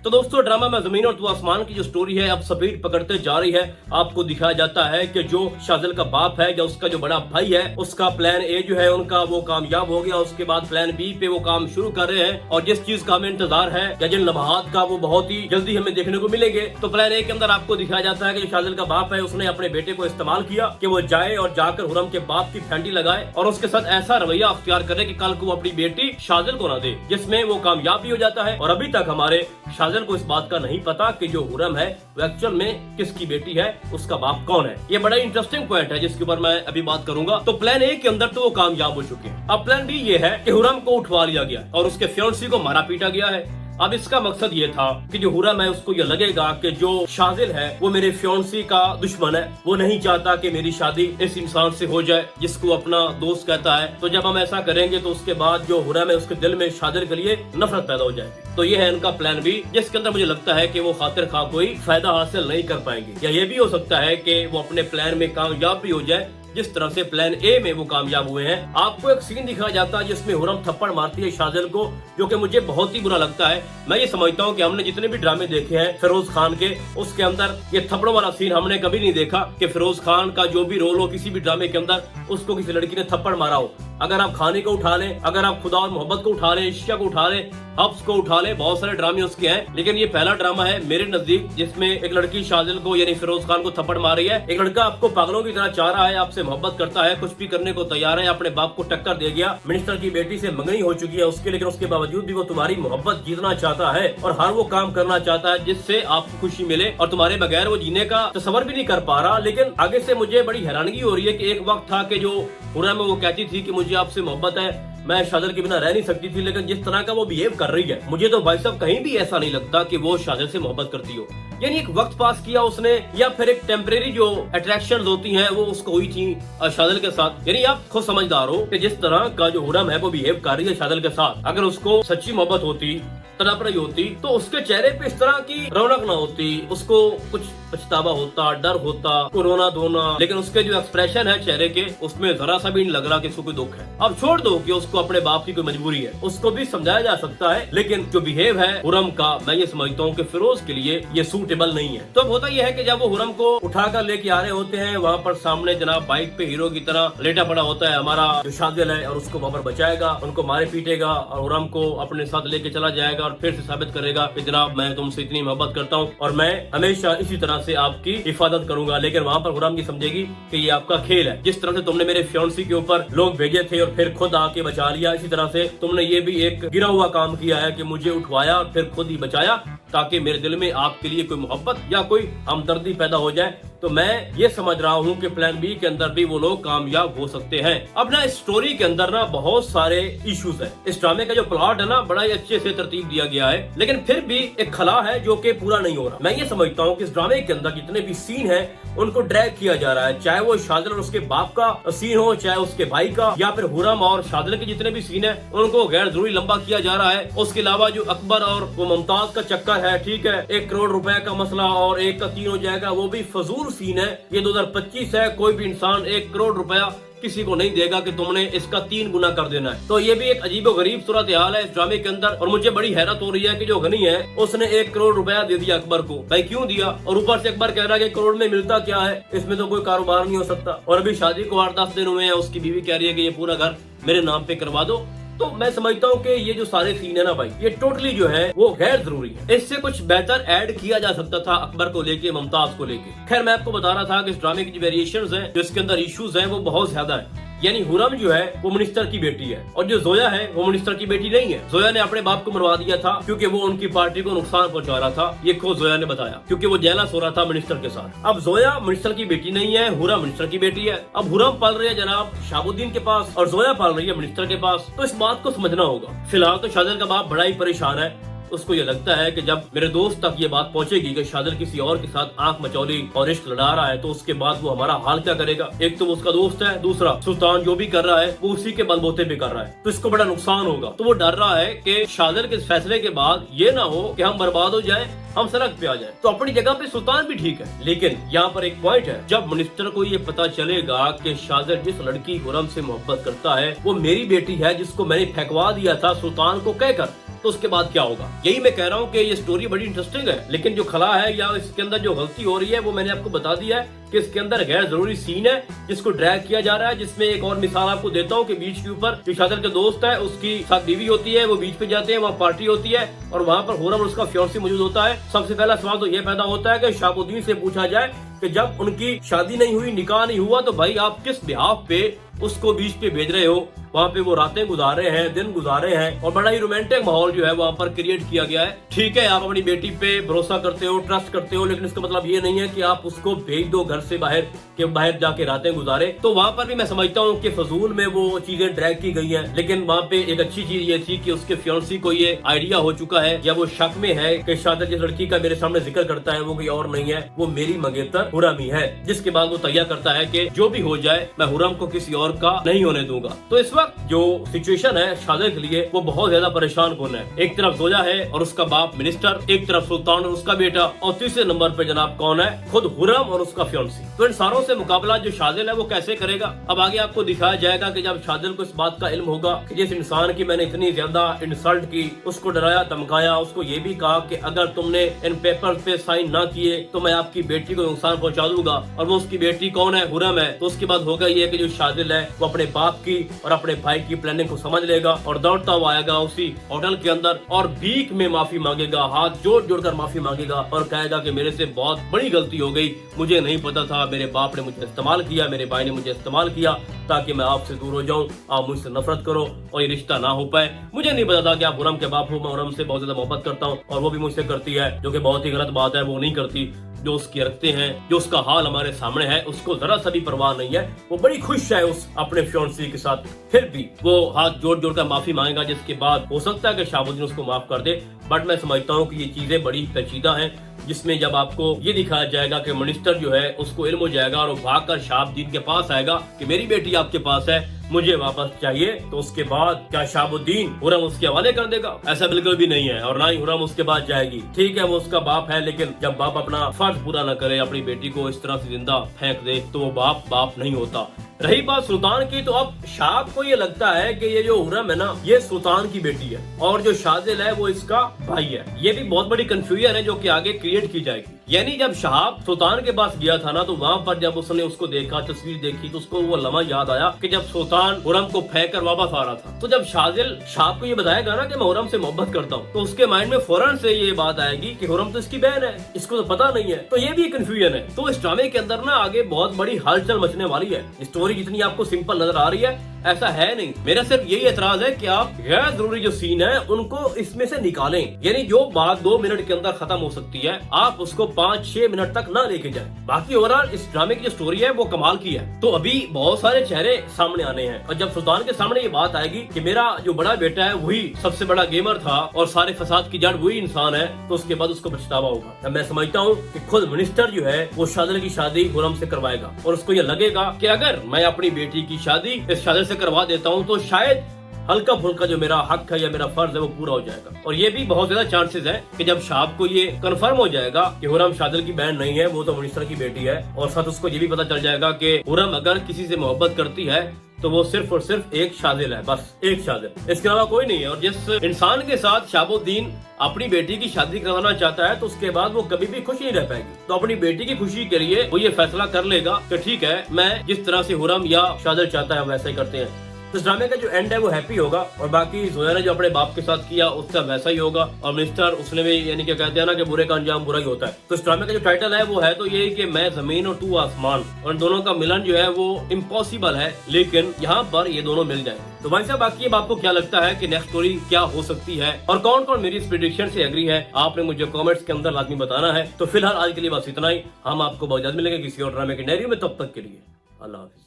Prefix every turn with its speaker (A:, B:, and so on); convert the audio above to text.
A: तो दोस्तों ड्रामा में जमीन और तो आसमान की जो स्टोरी है अब स्पीड पकड़ते जा रही है। आपको दिखाया जाता है कि जो शाजिल का बाप है या उसका जो बड़ा भाई है उसका प्लान ए जो है उनका वो कामयाब हो गया। उसके बाद प्लान बी पे वो काम शुरू कर रहे हैं और जिस चीज का हमें इंतजार है या जिन लम्हात का वो बहुत ही जल्दी हमें देखने को मिलेंगे। तो प्लान ए के अंदर आपको दिखाया जाता है कि जो शाजिल का बाप है उसने अपने बेटे को इस्तेमाल किया कि वो जाए और जाकर हुरम के बाप की फैंटी लगाए और उसके साथ ऐसा रवैया अख्तियार करे कि कल को वो अपनी बेटी शाजिल को ना दे, जिसमें वो कामयाब भी हो जाता है। और अभी तक हमारे शाजिल को इस बात का नहीं पता कि जो हुरम है वो एक्चुअल में किसकी बेटी है, उसका बाप कौन है। ये बड़ा इंटरेस्टिंग पॉइंट है जिसके ऊपर मैं अभी बात करूंगा। तो प्लान ए के अंदर तो वो कामयाब हो चुके हैं। अब प्लान बी ये है कि हुरम को उठवा लिया गया और उसके फियांसी को मारा पीटा गया है। अब इसका मकसद ये था कि जो हुरम है उसको ये लगेगा कि जो शाजिल है वो मेरे फियांसी का दुश्मन है, वो नहीं चाहता कि मेरी शादी इस इंसान से हो जाए जिसको अपना दोस्त कहता है। तो जब हम ऐसा करेंगे तो उसके बाद जो हुरम है उसके दिल में शाजिल के लिए नफरत पैदा हो जाएगी। तो ये है इनका प्लान बी, जिसके अंदर मुझे लगता है कि वो खातिर खा कोई फायदा हासिल नहीं कर पाएंगे, या ये भी हो सकता है कि वो अपने प्लान में कामयाब भी हो जाए जिस तरह से प्लान ए में वो कामयाब हुए हैं। आपको एक सीन दिखाया जाता है जिसमें हुरम थप्पड़ मारती है शाजिल को, जो कि मुझे बहुत ही बुरा लगता है। मैं ये समझता हूँ कि हमने जितने भी ड्रामे देखे हैं फिरोज खान के, उसके अंदर ये थप्पड़ों वाला सीन हमने कभी नहीं देखा कि फिरोज खान का जो भी रोल हो किसी भी ड्रामे के अंदर उसको किसी लड़की ने थप्पड़ मारा हो। अगर आप खाने को उठा लें, अगर आप खुदा और मोहब्बत को उठा लें, इश्क को उठा लें, हब्स को उठा लें, बहुत सारे ड्रामे उसके हैं, लेकिन ये पहला ड्रामा है मेरे नजदीक जिसमें एक लड़की शाजिल को यानी फिरोज खान को थप्पड़ मार रही है। एक लड़का आपको पागलों की तरह चाह रहा है, आपसे मोहब्बत करता है, कुछ भी करने को तैयार है, अपने बाप को टक्कर दे गया, मिनिस्टर की बेटी से मंगनी हो चुकी है उसके, लेकिन उसके बावजूद भी वो तुम्हारी मोहब्बत जीतना चाहता है और हर वो काम करना चाहता है जिससे आपको खुशी मिले और तुम्हारे बगैर वो जीने का तस्वर भी नहीं कर पा रहा। लेकिन आगे से मुझे बड़ी हैरानगी हो रही है कि एक वक्त था कि जो हुरम में वो कहती थी कि मुझे आपसे मोहब्बत है, मैं शाजिल के बिना रह नहीं सकती थी, लेकिन जिस तरह का वो बिहेव कर रही है मुझे तो भाई साहब कहीं भी ऐसा नहीं लगता कि वो शाजिल से मोहब्बत करती हो। यानी एक वक्त पास किया उसने या फिर एक टेम्परेरी जो अट्रैक्शन होती हैं वो उसको हुई थी शाजिल के साथ। यानी आप खुद समझदार हो कि जिस तरह का जो हुरम है वो बिहेव कर रही है शाजिल के साथ, अगर उसको सच्ची मोहब्बत होती, तड़प रही होती, तो उसके चेहरे पे इस तरह की रौनक ना होती, उसको कुछ पछतावा होता, डर होता, रोना धोना, लेकिन उसके जो एक्सप्रेशन है चेहरे के उसमें जरा सा भी नहीं लग रहा कि उसको कोई दुख है। अब छोड़ दो कि उसको अपने बाप की कोई मजबूरी है, उसको भी समझाया जा सकता है, लेकिन जो बिहेव है हुरम का मैं ये समझता हूँ कि फिरोज के लिए ये सूटेबल नहीं है। तो अब होता यह है कि जब वो हुरम को उठाकर लेके आ रहे होते हैं, वहाँ पर सामने जनाब बाइक पे हीरो की तरह लेटा पड़ा होता है हमारा जो शाजिल है और उसको वहाँ पर बचाएगा, उनको मारे पीटेगा और हुरम को अपने साथ लेके चला जाएगा और फिर से साबित करेगा कि जनाब मैं तुमसे इतनी मोहब्बत करता हूँ और मैं हमेशा इसी तरह से आपकी हिफाजत करूंगा। लेकिन वहाँ पर हुरम की समझेगी कि ये आपका खेल है, जिस तरह से तुमने मेरे फियांसी के ऊपर लोग भेजे थे और फिर खुद आके बचा लिया, इसी तरह से तुमने ये भी एक गिरा हुआ काम किया है कि मुझे उठवाया और फिर खुद ही बचाया ताकि मेरे दिल में आपके लिए कोई मोहब्बत या कोई हमदर्दी पैदा हो जाए। तो मैं ये समझ रहा हूँ कि प्लान बी के अंदर भी वो लोग कामयाब हो सकते हैं। अब ना इस स्टोरी के अंदर ना बहुत सारे इश्यूज हैं। इस ड्रामे का जो प्लॉट है ना बड़ा ही अच्छे से तरतीब दिया गया है, लेकिन फिर भी एक खला है जो कि पूरा नहीं हो रहा। मैं ये समझता हूँ कि इस ड्रामे के अंदर जितने भी सीन है उनको ड्रैग किया जा रहा है, चाहे वो शाजिल और उसके बाप का सीन हो, चाहे उसके भाई का, या फिर हुरम और शाजिल के जितने भी सीन है उनको गैर जरूरी लंबा किया जा रहा है। उसके अलावा जो अकबर और वो मुमताज का चक्कर है, ठीक है, 1 करोड़ रुपए का मसला और 1 का 3 हो जाएगा, वो भी फजूल सीन है। ये 2025 है, कोई भी इंसान 1 करोड़ रुपया किसी को नहीं देगा कि तुमने इसका 3 गुना कर देना है। तो ये भी एक अजीबो गरीब सूरत हाल है इस ड्रामे के अंदर। और मुझे बड़ी हैरत हो रही है कि जो गनी है उसने 1 करोड़ रुपया दे दिया अकबर को। भाई क्यों दिया? और ऊपर से अकबर कह रहा है कि करोड़ में मिलता क्या है, इसमें तो कोई कारोबार नहीं हो सकता। और अभी शादी को 8-10 दिन हुए हैं, उसकी बीवी कह रही है कि ये पूरा घर मेरे नाम पे करवा दो। तो मैं समझता हूँ कि ये जो सारे सीन है ना भाई, ये टोटली जो है वो गैर जरूरी है। इससे कुछ बेहतर ऐड किया जा सकता था अकबर को लेके, मुमताज को लेके। खैर मैं आपको बता रहा था कि इस ड्रामे की जो वेरिएशंस हैं, जो इसके अंदर इश्यूज हैं, वो बहुत ज्यादा है। यानी हुरम जो है वो मिनिस्टर की बेटी है और जो जोया है वो मिनिस्टर की बेटी नहीं है। जोया ने अपने बाप को मरवा दिया था क्योंकि वो उनकी पार्टी को नुकसान पहुंचा रहा था, ये खुद जोया ने बताया, क्योंकि वो जेलस हो रहा था मिनिस्टर के साथ। अब जोया मिनिस्टर की बेटी नहीं है, हुरम मिनिस्टर की बेटी है। अब हुरम पल रही है जनाब शाहबुद्दीन के पास और जोया पल रही है मिनिस्टर के पास। तो इस बात को समझना होगा। फिलहाल तो शाजिल का बाप बड़ा ही परेशान है। उसको ये लगता है कि जब मेरे दोस्त तक ये बात पहुंचेगी कि शाजिल किसी और के साथ आंख मचौली और इश्क लड़ा रहा है, तो उसके बाद वो हमारा हाल क्या करेगा। एक तो वो उसका दोस्त है, दूसरा सुल्तान जो भी कर रहा है वो उसी के बलबूते पे कर रहा है, तो इसको बड़ा नुकसान होगा। तो वो डर रहा है कि शाजिल के फैसले के बाद ये ना हो कि हम बर्बाद हो जाए, हम सड़क पे आ जाए। तो अपनी जगह पे सुल्तान भी ठीक है, लेकिन यहाँ पर एक पॉइंट है, जब मिनिस्टर को ये पता चलेगा कि शाजिल जिस लड़की हुरम से मोहब्बत करता है वो मेरी बेटी है जिसको मैंने फेंकवा दिया था सुल्तान को कहकर, तो उसके बाद क्या होगा। यही मैं कह रहा हूँ कि ये स्टोरी बड़ी इंटरेस्टिंग है, लेकिन जो खला है या इसके अंदर जो गलती हो रही है वो मैंने आपको बता दिया है कि इसके अंदर गैर जरूरी सीन है जिसको ड्रैग किया जा रहा है। जिसमें एक और मिसाल आपको देता हूँ कि बीच के ऊपर जो शादिल के दोस्त है उसकी साथ बीवी होती है, वो बीच पे जाते हैं, वहाँ पार्टी होती है और वहाँ पर हुरम और उसका फियांसी मौजूद होता है। सबसे पहला सवाल तो ये पैदा होता है कि शहाबुद्दीन से पूछा जाए कि जब उनकी शादी नहीं हुई, निकाह नहीं हुआ, तो भाई आप किस बिहाफ पे उसको बीच पे भेज रहे हो। वहाँ पे वो रातें गुजारे हैं, दिन गुजारे हैं और बड़ा ही रोमांटिक माहौल जो है वहाँ पर क्रिएट किया गया है। ठीक है, आप अपनी बेटी पे भरोसा करते हो, ट्रस्ट करते हो, लेकिन इसका मतलब ये नहीं है कि आप उसको भेज दो घर से बाहर के बाहर जाके रातें गुजारे। तो वहाँ पर भी मैं समझता हूँ कि फजूल में वो चीजें ड्रैग की गई हैं। लेकिन वहाँ पे एक अच्छी चीज ये थी कि उसके फियांसी को ये आइडिया हो चुका है या वो शक में है कि शायद जिस लड़की का मेरे सामने जिक्र करता है वो कोई और नहीं है, वो मेरी मंगेतर हुरम ही है। जिसके बाद वो तैयार करता है कि जो भी हो जाए मैं हुरम को किसी और का नहीं होने दूंगा। तो इस वक्त जो सिचुएशन है शादिल के लिए वो बहुत ज्यादा परेशान कौन है। एक तरफ जोया है और उसका बाप मिनिस्टर, एक तरफ सुल्तान और उसका बेटा, और तीसरे नंबर पे जनाब कौन है, खुद हुरम और उसका फियांसी। तो इन सारों से मुकाबला जो शादिल है वो कैसे करेगा, अब आगे आपको दिखाया जाएगा कि जब शादिल को इस बात का इल्म होगा कि जिस इंसान की मैंने इतनी ज्यादा इंसल्ट की, उसको डराया धमकाया, उसको ये भी कहा कि अगर तुमने इन पेपर पे साइन ना किए तो मैं आपकी बेटी को नुकसान पहुंचा दूंगा, और वो उसकी बेटी कौन है, हुरम है। तो उसके बाद होगा ये कि जो शादिल है वो अपने बाप की और अपने भाई की प्लानिंग को समझ लेगा और दौड़ता हुआ आएगा उसी होटल के अंदर और भीख में माफी मांगेगा, हाथ जोड़ जोड़ कर माफी मांगेगा और कहेगा कि मेरे से बहुत बड़ी गलती हो गई, मुझे नहीं पता था, मेरे बाप ने मुझे इस्तेमाल किया, मेरे भाई ने मुझे इस्तेमाल किया ताकि मैं आपसे दूर हो जाऊं, आप मुझसे नफरत करो और ये रिश्ता ना हो पाए। मुझे नहीं पता था कि आप हुरम के बाप हो, मैं हुरम से बहुत ज्यादा मोहब्बत करता हूँ और वो भी मुझसे करती है, जो कि बहुत ही गलत बात है, वो नहीं करती। जो उसकी रखते हैं, जो उसका हाल हमारे सामने है, उसको जरा सा भी परवाह नहीं है, वो बड़ी खुश है उस अपने फियांसी के साथ। फिर भी वो हाथ जोड़ जोड़ कर माफी मांगेगा, जिसके बाद हो सकता है कि शहाबुद्दीन उसको माफ कर दे। बट मैं समझता हूँ कि ये चीजें बड़ी पेचीदा हैं, जिसमें जब आपको ये दिखाया जाएगा कि मिनिस्टर जो है उसको इल्म हो जाएगा और वो भाग कर शहाबुद्दीन के पास आएगा कि मेरी बेटी आपके पास है, मुझे वापस चाहिए, तो उसके बाद क्या शहाबुद्दीन हुरम उसके हवाले कर देगा? ऐसा बिल्कुल भी नहीं है, और ना ही हुरम उसके बाद जाएगी। ठीक है, वो उसका बाप है, लेकिन जब बाप अपना फर्ज पूरा न करे, अपनी बेटी को इस तरह से जिंदा फेंक दे, तो वो बाप नहीं होता। रही बात सुल्तान की, तो अब शाह को ये लगता है कि ये जो हुरम है ना, ये सुल्तान की बेटी है और जो शादिल है वो इसका भाई है। ये भी बहुत बड़ी कंफ्यूजन है जो कि आगे क्रिएट की जाएगी। यानी जब शहाब सुल्तान के पास गया था ना, तो वहाँ पर जब उसने उसको देखा, तस्वीर देखी, तो उसको वो लम्हा याद आया कि जब सुल्तान हुरम को फेंक कर वापस आ रहा था। तो जब शादिल शाह को ये बताएगा ना कि मैं हुरम से मोहब्बत करता हूँ, तो उसके माइंड में फौरन से ये बात आएगी कि हुरम तो इसकी बहन है, इसको तो पता नहीं है। तो ये भी कंफ्यूजन है। तो इस ड्रामे के अंदर ना आगे बहुत बड़ी हलचल मचने वाली है। स्टोरी जितनी आपको सिंपल नजर आ रही है ऐसा है नहीं। मेरा सिर्फ यही एतराज है कि आप गैर जरूरी जो सीन है उनको इसमें से निकालें। यानी जो बात 2 मिनट के अंदर खत्म हो सकती है, आप उसको 5-6 मिनट तक ना लेके जाएं। बाकी ओवरऑल इस ड्रामे की जो स्टोरी है वो कमाल की है। तो अभी बहुत सारे चेहरे सामने आने हैं और जब सुल्तान के सामने ये बात आएगी कि मेरा जो बड़ा बेटा है वही सबसे बड़ा गेमर था और सारे फसाद की जड़ वही इंसान है, तो उसके बाद उसको पछतावा होगा। मैं समझता हूँ कि खुद मिनिस्टर जो है वो शादिल की शादी हुरम से करवाएगा और उसको ये लगेगा कि अगर मैं अपनी बेटी की शादी इस शादिल से करवा देता हूँ तो शायद हल्का फुल्का जो मेरा हक है या मेरा फर्ज है वो पूरा हो जाएगा। और ये भी बहुत ज्यादा चांसेस है कि जब शाहब को ये कंफर्म हो जाएगा कि हुरम शादिल की बहन नहीं है, वो तो मिनिस्टर की बेटी है, और साथ उसको ये भी पता चल जाएगा कि हुरम अगर किसी से मोहब्बत करती है तो वो सिर्फ और सिर्फ एक शादिल है, बस एक शादिल, इसके अलावा कोई नहीं है। और जिस इंसान के साथ शहाबुद्दीन अपनी बेटी की शादी करवाना चाहता है तो उसके बाद वो कभी भी खुश नहीं रह पाएगी। तो अपनी बेटी की खुशी के लिए वो ये फैसला कर लेगा कि ठीक है, मैं जिस तरह से हुरम या शादिल चाहता है वैसा ही करते हैं। तो इस ड्रामे का जो एंड है वो हैप्पी होगा और बाकी जोया ने जो अपने बाप के साथ किया उसका वैसा ही होगा। और मिनिस्टर उसने भी यानी क्या कहते हैं ना कि बुरे का अंजाम बुरा ही होता है। तो इस ड्रामे का जो टाइटल है वो है तो ये कि मैं जमीन और तू आसमान, और दोनों का मिलन जो है वो इम्पॉसिबल है, लेकिन यहाँ पर ये दोनों मिल जाए। तो भाई साहब बाकी अब आपको क्या लगता है कि नेक्स्ट स्टोरी क्या हो सकती है और कौन कौन मेरी इस प्रेडिक्शन से एग्री है, आपने मुझे कमेंट्स के अंदर लाजमी बताना है। तो फिलहाल आज के लिए बस इतना ही। हम आपको बहुत जल्द मिलेंगे किसी और ड्रामे के नैरियो में, तब तक के लिए अल्लाह हाफिज।